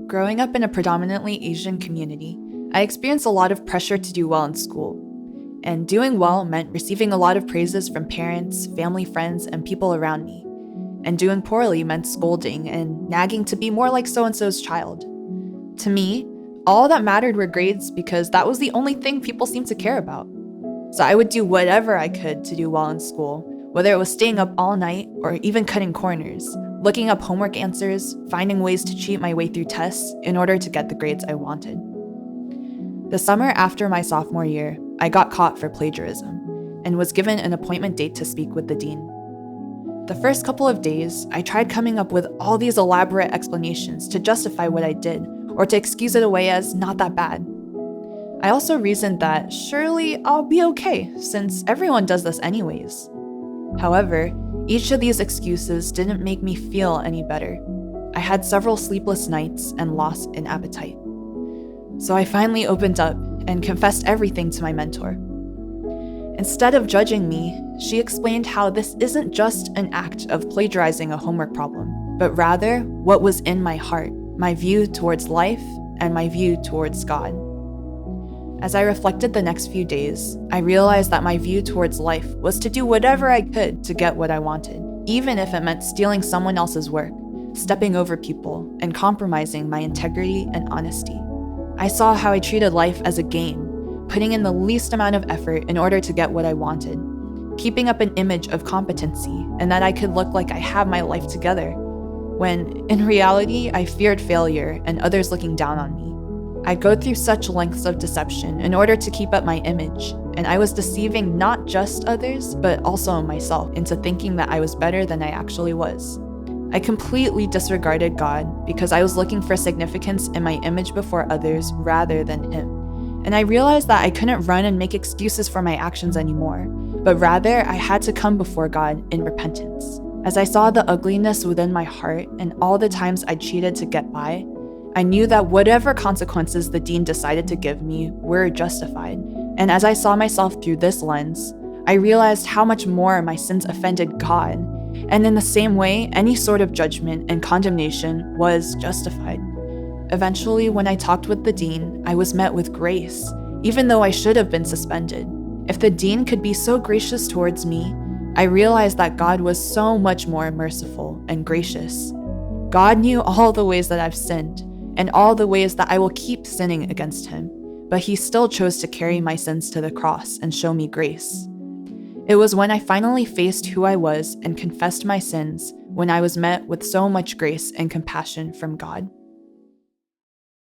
Growing up in a predominantly Asian community, I experienced a lot of pressure to do well in school. And doing well meant receiving a lot of praises from parents, family, friends, and people around me. And doing poorly meant scolding and nagging to be more like so and so's child. To me, all that mattered were grades because that was the only thing people seemed to care about. So I would do whatever I could to do well in school, whether it was staying up all night or even cutting corners, looking up homework answers, finding ways to cheat my way through tests in order to get the grades I wanted. The summer after my sophomore year, I got caught for plagiarism and was given an appointment date to speak with the dean. The first couple of days, I tried coming up with all these elaborate explanations to justify what I did or to excuse it away as not that bad. I also reasoned that surely I'll be okay since everyone does this anyways. However, each of these excuses didn't make me feel any better. I had several sleepless nights and loss in appetite. So I finally opened up and confessed everything to my mentor. Instead of judging me, she explained how this isn't just an act of plagiarizing a homework problem, but rather what was in my heart, my view towards life and my view towards God. As I reflected the next few days, I realized that my view towards life was to do whatever I could to get what I wanted, even if it meant stealing someone else's work, stepping over people, and compromising my integrity and honesty. I saw how I treated life as a game, putting in the least amount of effort in order to get what I wanted, keeping up an image of competency and that I could look like I have my life together, when in reality I feared failure and others looking down on me. I'd go through such lengths of deception in order to keep up my image, and I was deceiving not just others, but also myself into thinking that I was better than I actually was. I completely disregarded God because I was looking for significance in my image before others rather than Him. And I realized that I couldn't run and make excuses for my actions anymore, but rather I had to come before God in repentance. As I saw the ugliness within my heart and all the times I cheated to get by, I knew that whatever consequences the dean decided to give me were justified. And as I saw myself through this lens, I realized how much more my sins offended God. And in the same way, any sort of judgment and condemnation was justified. Eventually, when I talked with the dean, I was met with grace, even though I should have been suspended. If the dean could be so gracious towards me, I realized that God was so much more merciful and gracious. God knew all the ways that I've sinned, and all the ways that I will keep sinning against Him, but He still chose to carry my sins to the cross and show me grace. It was when I finally faced who I was and confessed my sins when I was met with so much grace and compassion from God.